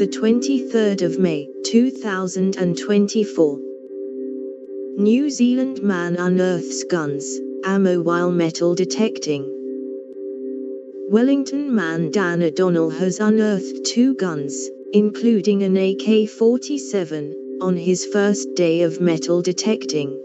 The 23rd of May, 2024. New Zealand man unearths guns, ammo while metal detecting. Wellington man Dan O'Donnell has unearthed 2 guns, including an AK-47, on his first day of metal detecting.